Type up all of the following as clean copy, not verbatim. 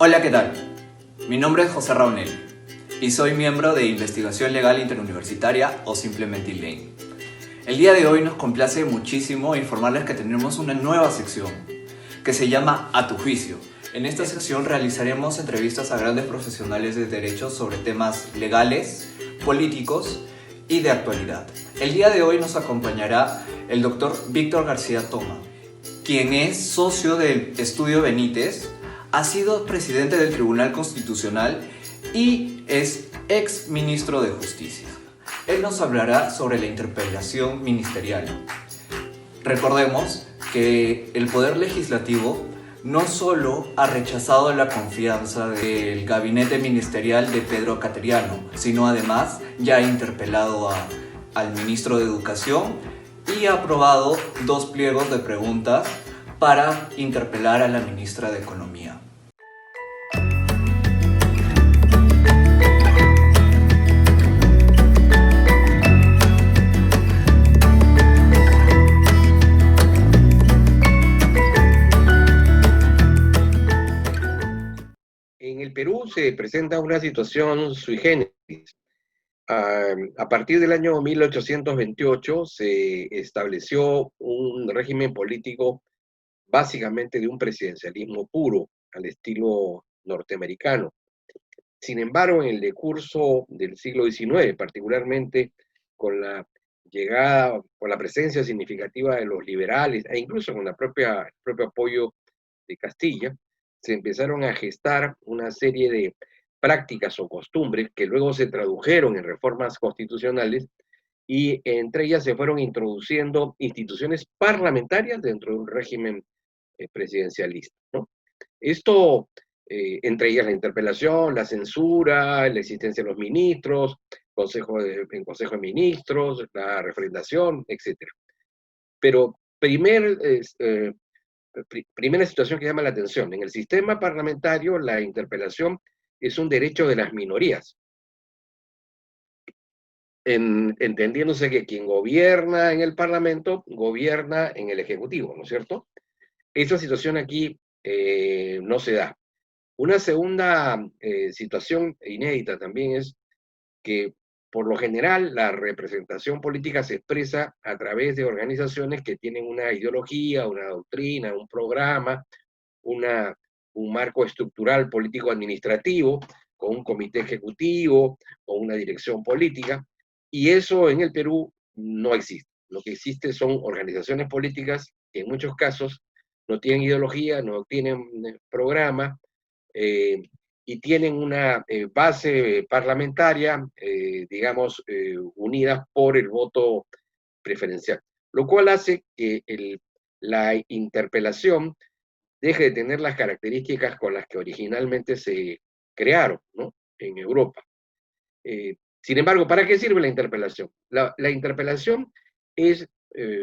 Hola, ¿qué tal? Mi nombre es José Raunel y soy miembro de Investigación Legal Interuniversitaria o simplemente ILEIN. El día de hoy nos complace muchísimo informarles que tenemos una nueva sección que se llama A tu juicio. En esta sección realizaremos entrevistas a grandes profesionales de derecho sobre temas legales, políticos y de actualidad. El día de hoy nos acompañará el doctor Víctor García Toma, quien es socio del Estudio Benítez, ha sido presidente del Tribunal Constitucional y es ex ministro de Justicia. Él nos hablará sobre la interpelación ministerial. Recordemos que el Poder Legislativo no solo ha rechazado la confianza del gabinete ministerial de Pedro Cateriano, sino además ya ha interpelado al ministro de Educación y ha aprobado 2 pliegos de preguntas para interpelar a la ministra de Economía. En el Perú se presenta una situación sui generis. A partir del año 1828 se estableció un régimen político básicamente de un presidencialismo puro, al estilo norteamericano. Sin embargo, en el decurso del siglo XIX, particularmente con la llegada, con la presencia significativa de los liberales, e incluso con el propio apoyo de Castilla, se empezaron a gestar una serie de prácticas o costumbres que luego se tradujeron en reformas constitucionales y entre ellas se fueron introduciendo instituciones parlamentarias dentro de un régimen presidencialista, ¿no? Esto, entre ellas la interpelación, la censura, la existencia de los ministros, en Consejo de Ministros, la refrendación, etc. Pero primera situación que llama la atención, en el sistema parlamentario la interpelación es un derecho de las minorías, entendiéndose que quien gobierna en el Parlamento gobierna en el Ejecutivo, ¿no es cierto? Esa situación aquí no se da. Una segunda situación inédita también es que por lo general la representación política se expresa a través de organizaciones que tienen una ideología, una doctrina, un programa, una, un marco estructural político-administrativo, con un comité ejecutivo, con una dirección política, y eso en el Perú no existe. Lo que existe son organizaciones políticas que en muchos casos no tienen ideología, no tienen programa, eh, y tienen una base parlamentaria, digamos, unidas por el voto preferencial, lo cual hace que la interpelación deje de tener las características con las que originalmente se crearon, ¿no?, en Europa. Sin embargo, ¿para qué sirve la interpelación? La interpelación es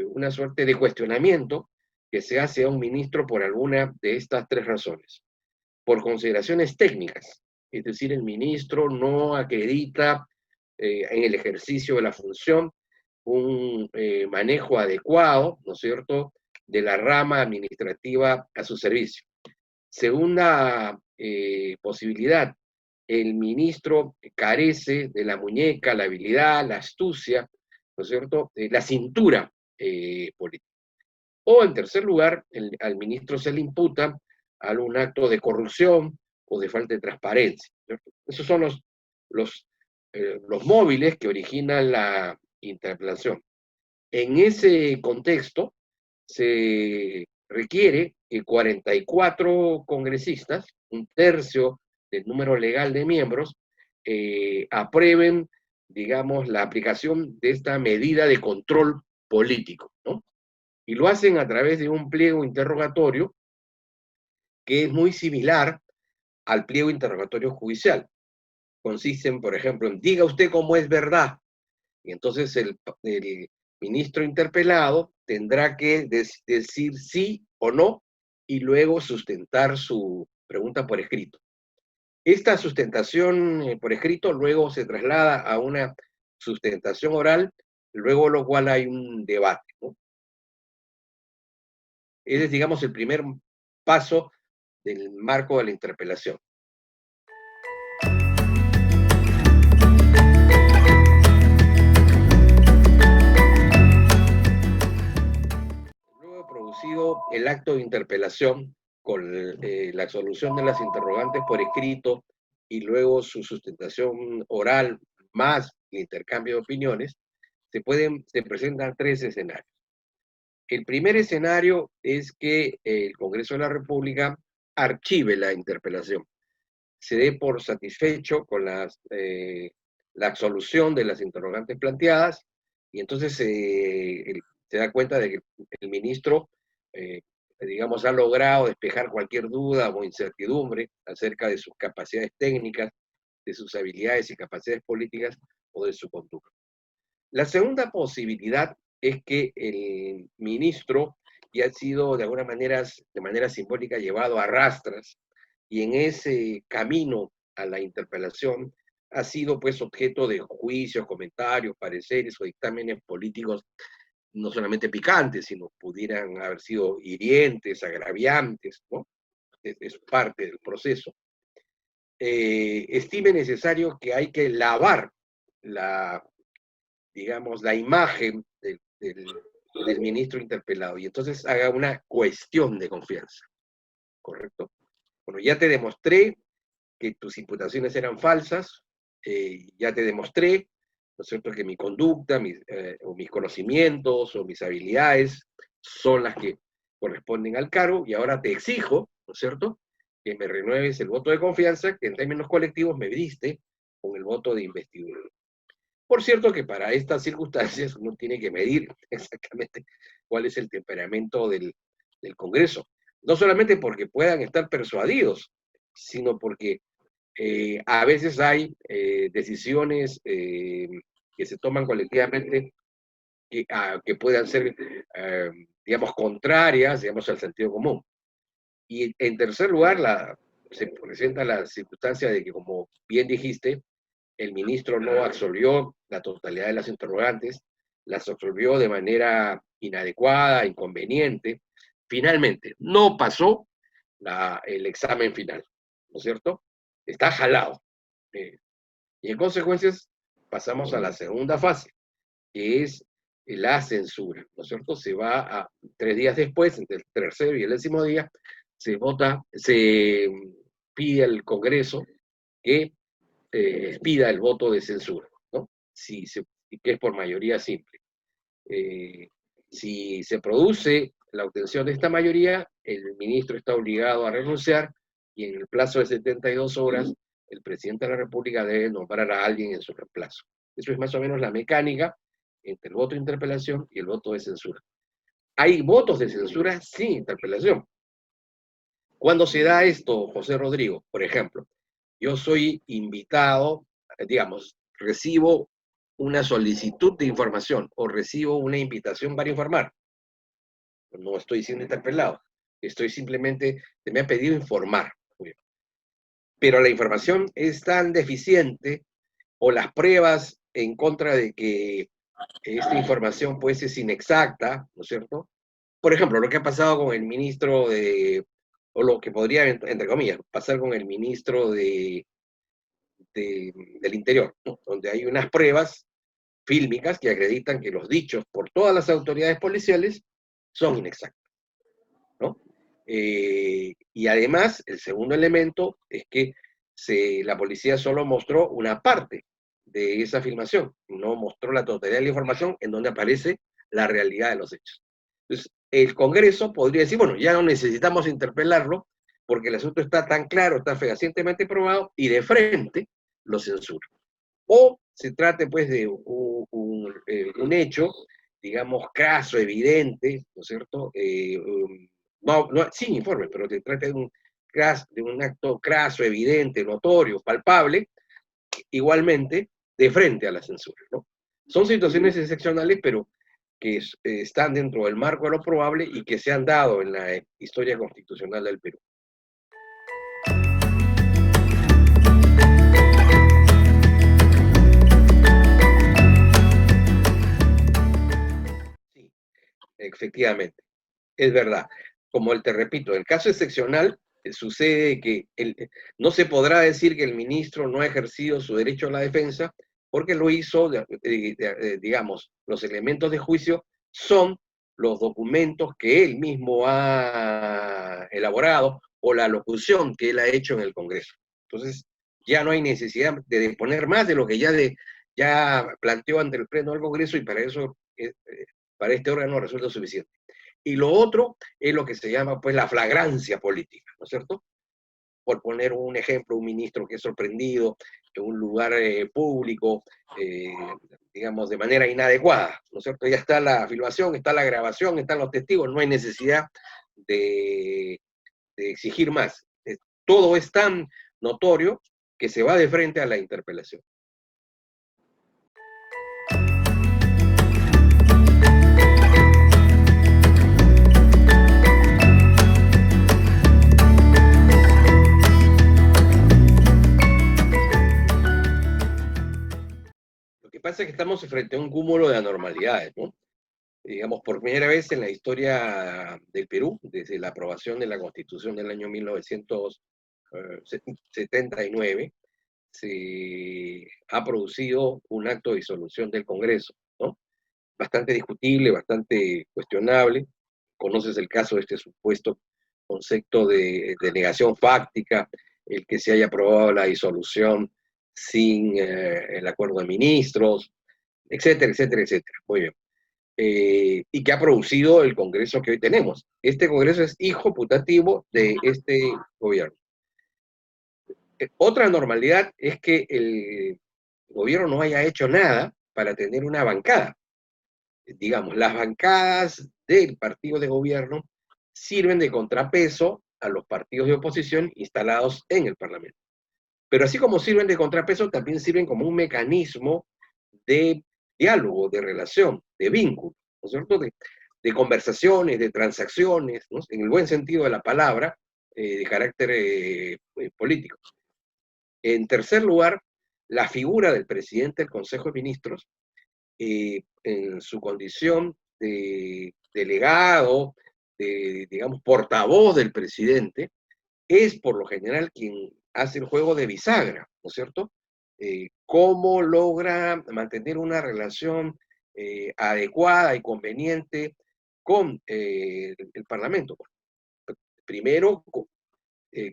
una suerte de cuestionamiento que se hace a un ministro por alguna de estas 3 razones. Por consideraciones técnicas, es decir, el ministro no acredita en el ejercicio de la función un manejo adecuado, ¿no es cierto?, de la rama administrativa a su servicio. Segunda posibilidad, el ministro carece de la muñeca, la habilidad, la astucia, ¿no es cierto?, la cintura política. O en tercer lugar, al ministro se le imputa algún acto de corrupción o de falta de transparencia, ¿cierto? Esos son los móviles que originan la interpelación. En ese contexto, se requiere que 44 congresistas, un tercio del número legal de miembros, aprueben, digamos, la aplicación de esta medida de control político, ¿no? Y lo hacen a través de un pliego interrogatorio que es muy similar al pliego interrogatorio judicial. Consisten, por ejemplo, en diga usted cómo es verdad. Y entonces el ministro interpelado tendrá que decir sí o no y luego sustentar su pregunta por escrito. Esta sustentación por escrito luego se traslada a una sustentación oral, luego lo cual hay un debate, ¿no? Ese es, digamos, el primer paso del marco de la interpelación. acto de interpelación con la solución de las interrogantes por escrito y luego su sustentación oral más el intercambio de opiniones, se presentan tres escenarios. El primer escenario es que el Congreso de la República archive la interpelación, se dé por satisfecho con la absolución de las interrogantes planteadas, y entonces se da cuenta de que el ministro, digamos, ha logrado despejar cualquier duda o incertidumbre acerca de sus capacidades técnicas, de sus habilidades y capacidades políticas o de su conducta. La segunda posibilidad es que el ministro ya ha sido de manera simbólica llevado a rastras, y en ese camino a la interpelación ha sido pues objeto de juicios, comentarios, pareceres o dictámenes políticos no solamente picantes, sino pudieran haber sido hirientes, agraviantes, ¿no? Es parte del proceso. Estime necesario que hay que lavar digamos, la imagen del ministro interpelado, y entonces haga una cuestión de confianza, ¿correcto? Bueno, ya te demostré que tus imputaciones eran falsas, ya te demostré, ¿no es cierto?, que mi conducta, o mis conocimientos o mis habilidades son las que corresponden al cargo, y ahora te exijo, ¿no es cierto?, que me renueves el voto de confianza que en términos colectivos me diste con el voto de investidura. Por cierto que para estas circunstancias uno tiene que medir exactamente cuál es el temperamento del Congreso. No solamente porque puedan estar persuadidos, sino porque a veces hay decisiones que se toman colectivamente que puedan ser, digamos, contrarias, digamos, al sentido común. Y en tercer lugar, se presenta la circunstancia de que, como bien dijiste, el ministro no absolvió la totalidad de las interrogantes, las absolvió de manera inadecuada, inconveniente. Finalmente, no pasó el examen final, ¿no es cierto? Está jalado. Y en consecuencia, pasamos a la segunda fase, que es la censura, ¿no es cierto? Se va a 3 días después, entre el tercero y el 10º día, se pide al Congreso que pida el voto de censura, ¿no? Que es por mayoría simple. Si se produce la obtención de esta mayoría, el ministro está obligado a renunciar, y en el plazo de 72 horas, el presidente de la República debe nombrar a alguien en su reemplazo. Eso es más o menos la mecánica entre el voto de interpelación y el voto de censura. Hay votos de censura sin interpelación. ¿Cuándo se da esto, José Rodrigo? Por ejemplo, yo soy invitado, digamos, recibo una solicitud de información o recibo una invitación para informar. No estoy siendo interpelado, estoy simplemente, se me ha pedido informar. Pero la información es tan deficiente, o las pruebas en contra de que esta información pues es inexacta, ¿no es cierto? Por ejemplo, lo que ha pasado con el ministro o lo que podría, entre comillas, pasar con el ministro del Interior, ¿no? Donde hay unas pruebas fílmicas que acreditan que los dichos por todas las autoridades policiales son inexactos, ¿no? Y además, el segundo elemento es que la policía solo mostró una parte de esa filmación, no mostró la totalidad de la información en donde aparece la realidad de los hechos. Entonces, el Congreso podría decir, bueno, ya no necesitamos interpelarlo porque el asunto está tan claro, está fehacientemente probado, y de frente lo censura. O se trate pues de un hecho, digamos, craso, evidente, ¿no es cierto? No, sin informe, pero se trata de un acto craso, evidente, notorio, palpable, igualmente de frente a la censura, ¿no? Son situaciones excepcionales, pero que están dentro del marco de lo probable y que se han dado en la historia constitucional del Perú. Sí, efectivamente, es verdad. Como te repito, el caso excepcional sucede que no se podrá decir que el ministro no ha ejercido su derecho a la defensa, porque lo hizo, digamos, los elementos de juicio son los documentos que él mismo ha elaborado o la locución que él ha hecho en el Congreso. Entonces, ya no hay necesidad de disponer más de lo que ya planteó ante el Pleno del Congreso, y para eso, para este órgano resulta suficiente. Y lo otro es lo que se llama, pues, la flagrancia política, ¿no es cierto? Por poner un ejemplo, un ministro que es sorprendido en un lugar público, digamos, de manera inadecuada, ¿no es cierto? Ya está la filmación, está la grabación, están los testigos, no hay necesidad de, de exigir más. Todo es tan notorio que se va de frente a la interpelación. Lo que pasa es que estamos frente a un cúmulo de anormalidades, ¿no? Digamos, por primera vez en la historia del Perú, desde la aprobación de la Constitución del año 1979, se ha producido un acto de disolución del Congreso, ¿no? Bastante discutible, bastante cuestionable. Conoces el caso de este supuesto concepto de negación fáctica, el que se haya aprobado la disolución sin el acuerdo de ministros, etcétera, etcétera, etcétera. Muy bien. Y que ha producido el Congreso que hoy tenemos. Este Congreso es hijo putativo de este gobierno. Otra anormalidad es que el gobierno no haya hecho nada para tener una bancada. Digamos, las bancadas del partido de gobierno sirven de contrapeso a los partidos de oposición instalados en el Parlamento. Pero así como sirven de contrapeso, también sirven como un mecanismo de diálogo, de relación, de vínculo, ¿no es cierto? De conversaciones, de transacciones, ¿no? En el buen sentido de la palabra, de carácter político. En tercer lugar, la figura del presidente del Consejo de Ministros, en su condición de delegado, de, digamos, portavoz del presidente, es por lo general quien hace el juego de bisagra, ¿no es cierto? Cómo logra mantener una relación adecuada y conveniente con el Parlamento. Primero,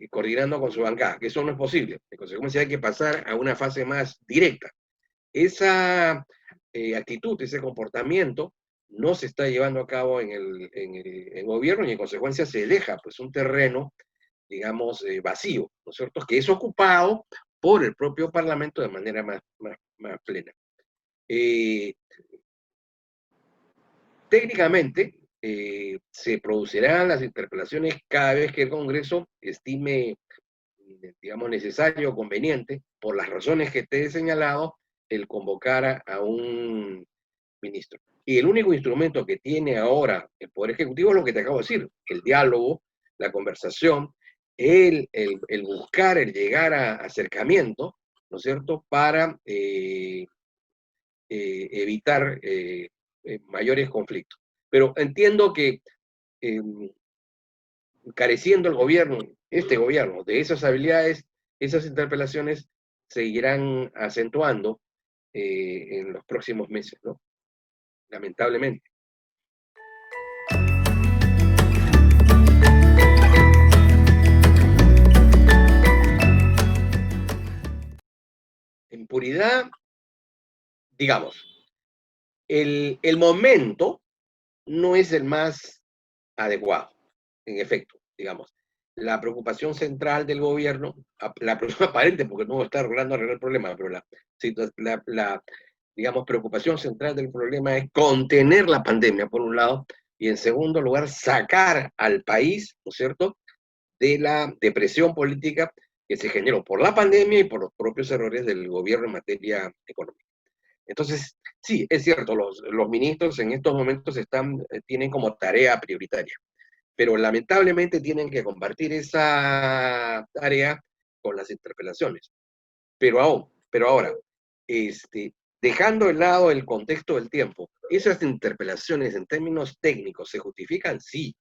coordinando con su bancada, que eso no es posible. En consecuencia, hay que pasar a una fase más directa. Esa actitud, ese comportamiento, no se está llevando a cabo en el gobierno, y en consecuencia se deja, pues, un terreno, digamos, vacío, ¿no es cierto?, que es ocupado por el propio Parlamento de manera más plena. Técnicamente, se producirán las interpelaciones cada vez que el Congreso estime, digamos, necesario o conveniente, por las razones que te he señalado, el convocar a un ministro. Y el único instrumento que tiene ahora el Poder Ejecutivo es lo que te acabo de decir: el diálogo, la conversación, el buscar, el llegar a acercamiento, ¿no es cierto?, para evitar mayores conflictos. Pero entiendo que careciendo el gobierno, este gobierno, de esas habilidades, esas interpelaciones seguirán acentuando en los próximos meses, ¿no? Lamentablemente. En puridad, digamos, el momento no es el más adecuado, en efecto, digamos. La preocupación central del gobierno, la preocupación aparente, porque no está logrando arreglar el problema, pero la digamos, preocupación central del problema es contener la pandemia, por un lado, y en segundo lugar, sacar al país, ¿no es cierto?, de la depresión política que se generó por la pandemia y por los propios errores del gobierno en materia económica. Entonces, sí, es cierto, los ministros en estos momentos tienen como tarea prioritaria, pero lamentablemente tienen que compartir esa tarea con las interpelaciones. Pero ahora, dejando de lado el contexto del tiempo, esas interpelaciones en términos técnicos se justifican, sí,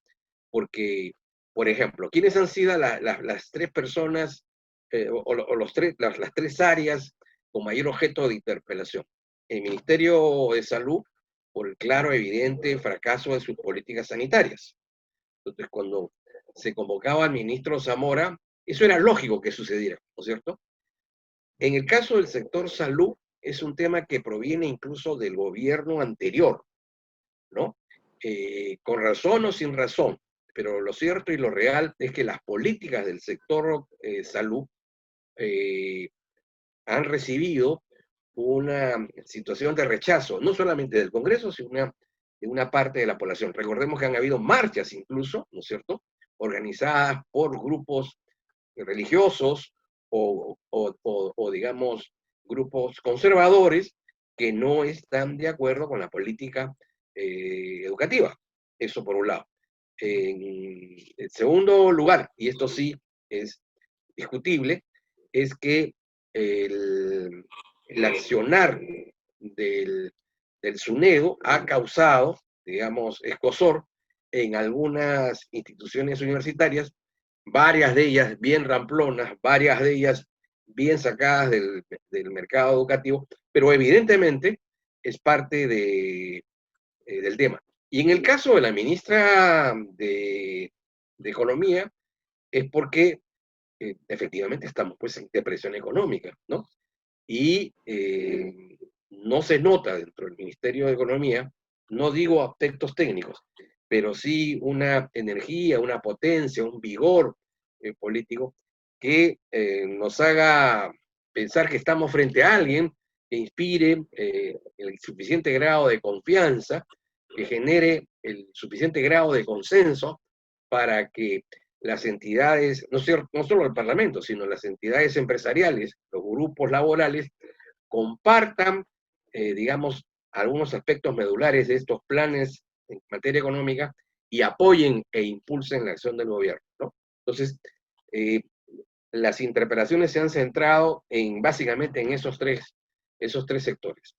porque, por ejemplo, ¿quiénes han sido las tres personas las tres áreas con mayor objeto de interpelación? El Ministerio de Salud, por el claro, evidente fracaso de sus políticas sanitarias. Entonces, cuando se convocaba al ministro Zamora, eso era lógico que sucediera, ¿no es cierto? En el caso del sector salud, es un tema que proviene incluso del gobierno anterior, ¿no? Con razón o sin razón, pero lo cierto y lo real es que las políticas del sector salud eh, han recibido una situación de rechazo, no solamente del Congreso, sino de una parte de la población. Recordemos que han habido marchas incluso, ¿no es cierto?, organizadas por grupos religiosos o digamos, grupos conservadores que no están de acuerdo con la política educativa. Eso por un lado. En segundo lugar, y esto sí es discutible, es que el accionar del SUNEDO ha causado, digamos, escozor en algunas instituciones universitarias, varias de ellas bien ramplonas, varias de ellas bien sacadas del mercado educativo, pero evidentemente es parte del tema. Y en el caso de la ministra de Economía, es porque efectivamente estamos pues en depresión económica, ¿no? Y no se nota dentro del Ministerio de Economía, no digo aspectos técnicos, pero sí una energía, una potencia, un vigor político que nos haga pensar que estamos frente a alguien que inspire el suficiente grado de confianza, que genere el suficiente grado de consenso para que las entidades, no solo el Parlamento, sino las entidades empresariales, los grupos laborales, compartan, digamos, algunos aspectos medulares de estos planes en materia económica y apoyen e impulsen la acción del gobierno, ¿no? Entonces, eh, las interpelaciones se han centrado básicamente en esos tres sectores.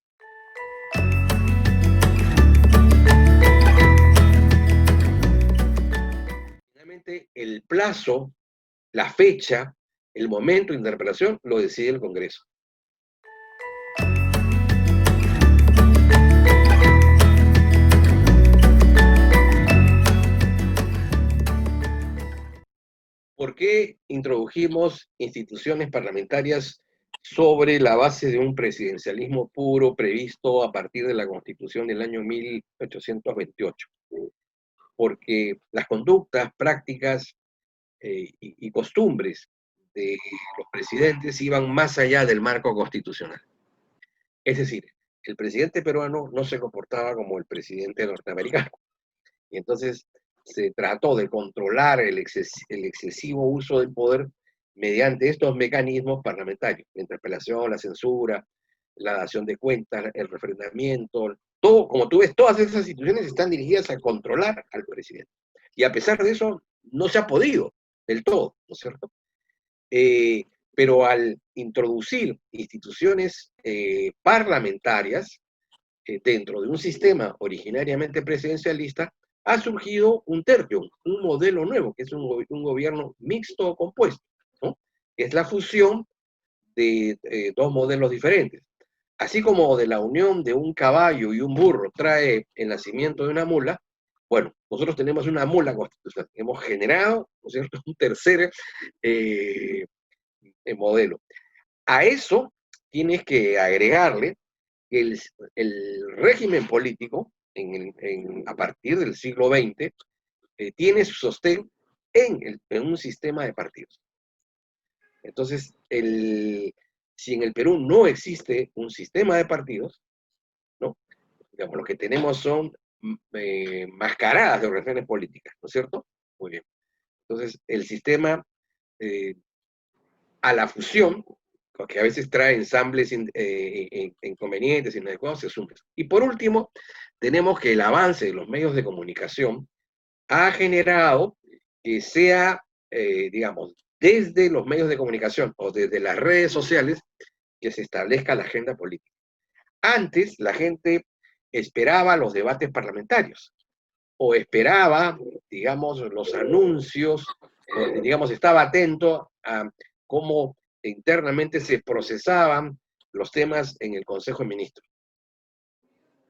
Finalmente, el plazo, la fecha, el momento de interpelación lo decide el Congreso. ¿Por qué introdujimos instituciones parlamentarias sobre la base de un presidencialismo puro previsto a partir de la Constitución del año 1828? Porque las conductas, prácticas y costumbres de los presidentes iban más allá del marco constitucional. Es decir, el presidente peruano no se comportaba como el presidente norteamericano. Y entonces se trató de controlar el excesivo uso del poder mediante estos mecanismos parlamentarios, la interpelación, la censura, la dación de cuentas, el refrendamiento, todo, como tú ves, todas esas instituciones están dirigidas a controlar al presidente. Y a pesar de eso, no se ha podido del todo, ¿no es cierto? Pero al introducir instituciones parlamentarias dentro de un sistema originariamente presidencialista, ha surgido un tercio, un modelo nuevo, que es un gobierno mixto o compuesto, ¿no? Es la fusión de dos modelos diferentes. Así como de la unión de un caballo y un burro trae el nacimiento de una mula, bueno, nosotros tenemos una mula constitucional. Hemos generado, ¿no es cierto?, un tercer modelo. A eso tienes que agregarle el, el régimen político a partir del siglo XX tiene su sostén en un sistema de partidos. Entonces, si en el Perú no existe un sistema de partidos, ¿no? Digamos, lo que tenemos son mascaradas de organizaciones políticas, ¿no es cierto? Muy bien. Entonces, el sistema a la fusión, que a veces trae ensambles inconvenientes, inadecuados, se asume. Y por último, tenemos que el avance de los medios de comunicación ha generado que sea, digamos, desde los medios de comunicación o desde las redes sociales que se establezca la agenda política. Antes la gente esperaba los debates parlamentarios o esperaba, digamos, los anuncios, digamos, estaba atento a cómo internamente se procesaban los temas en el Consejo de Ministros.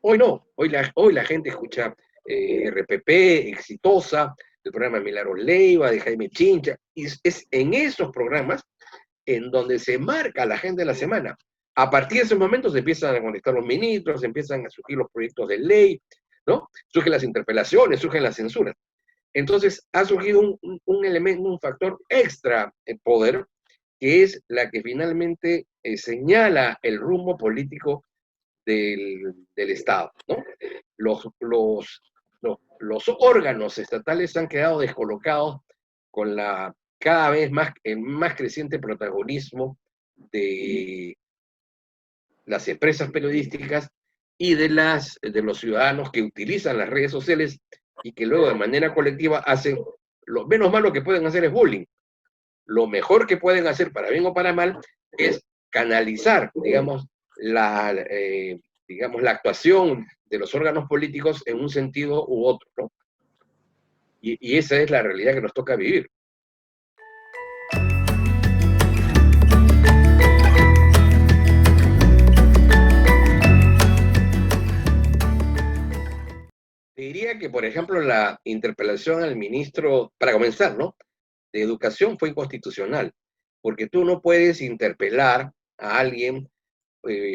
Hoy no, hoy la gente escucha RPP, Exitosa, el programa de Milagros Leiva, de Jaime Chincha, y es en esos programas en donde se marca la agenda de la semana. A partir de esos momentos se empiezan a conectar los ministros, empiezan a surgir los proyectos de ley, ¿no? Surgen las interpelaciones, surgen las censuras. Entonces ha surgido un elemento, un factor extra en poder, que es la que finalmente señala el rumbo político del Estado, ¿no? Los, los, los órganos estatales han quedado descolocados con la cada vez más, el más creciente protagonismo de las empresas periodísticas y de los ciudadanos que utilizan las redes sociales y que luego de manera colectiva hacen, lo menos malo que pueden hacer es bullying. Lo mejor que pueden hacer, para bien o para mal, es canalizar, digamos, la actuación de los órganos políticos en un sentido u otro, ¿no? Y esa es la realidad que nos toca vivir. Te diría que, por ejemplo, la interpelación al ministro, para comenzar, ¿no?, de Educación fue inconstitucional, porque tú no puedes interpelar a alguien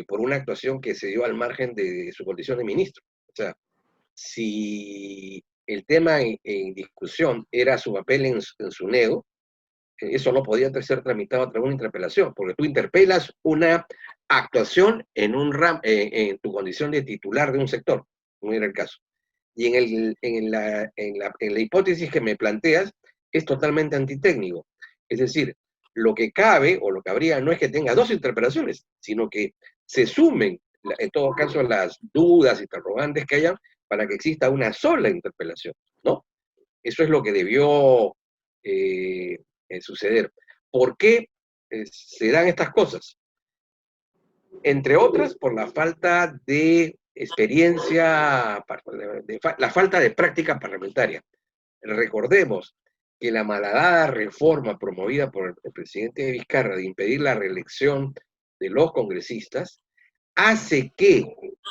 por una actuación que se dio al margen de su condición de ministro. O sea, si el tema en discusión era su papel en SUNEDU, eso no podía ser tramitado a través de una interpelación, porque tú interpelas una actuación en tu condición de titular de un sector, no era el caso. Y en la hipótesis que me planteas, es totalmente antitécnico. Es decir, lo que cabe o lo que habría no es que tenga dos interpelaciones, sino que se sumen, en todo caso, las dudas, interrogantes que hayan para que exista una sola interpelación, ¿no? Eso es lo que debió suceder. ¿Por qué se dan estas cosas? Entre otras, por la falta de experiencia, la falta de práctica parlamentaria. Recordemos que la malhadada reforma promovida por el presidente Vizcarra de impedir la reelección de los congresistas hace que,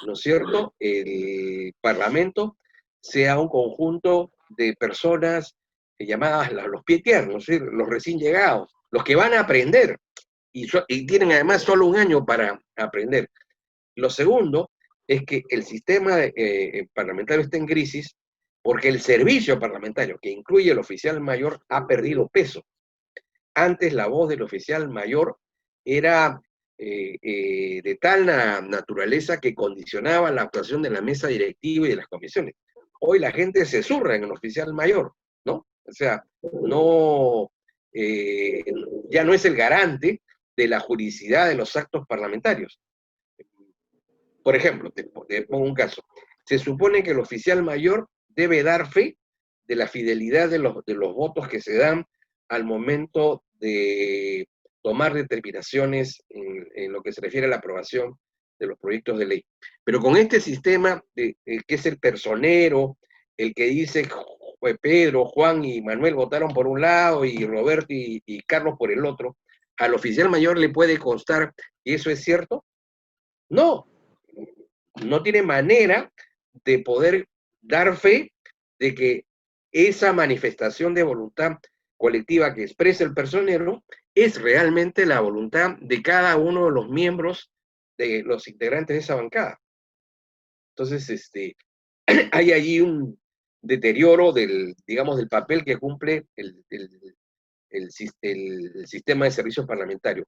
¿no es cierto?, el Parlamento sea un conjunto de personas llamadas los pie tiernos, ¿sí?, los recién llegados, los que van a aprender y tienen además solo un año para aprender. Lo segundo es que el sistema parlamentario está en crisis porque el servicio parlamentario, que incluye el oficial mayor, ha perdido peso. Antes la voz del oficial mayor era de tal naturaleza que condicionaba la actuación de la mesa directiva y de las comisiones. Hoy la gente se zurra en el oficial mayor, ¿no? O sea, no, ya no es el garante de la juridicidad de los actos parlamentarios. Por ejemplo, te pongo un caso. Se supone que el oficial mayor debe dar fe de la fidelidad de los votos que se dan al momento de tomar determinaciones en lo que se refiere a la aprobación de los proyectos de ley. Pero con este sistema, que es el personero, el que dice Pedro, Juan y Manuel votaron por un lado y Roberto y Carlos por el otro, ¿al oficial mayor le puede constar que eso es cierto? No, no tiene manera de poder dar fe de que esa manifestación de voluntad colectiva que expresa el personero es realmente la voluntad de cada uno de los miembros de los integrantes de esa bancada. Entonces, hay allí un deterioro digamos, del papel que cumple el sistema de servicios parlamentarios.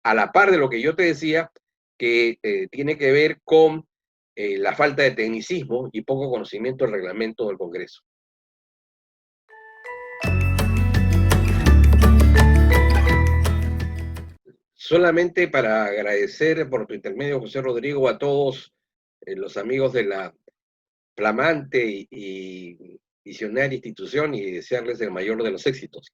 A la par de lo que yo te decía, que tiene que ver con la falta de tecnicismo y poco conocimiento del reglamento del Congreso. Solamente para agradecer por tu intermedio, José Rodrigo, a todos los amigos de la flamante y visionaria institución y desearles el mayor de los éxitos.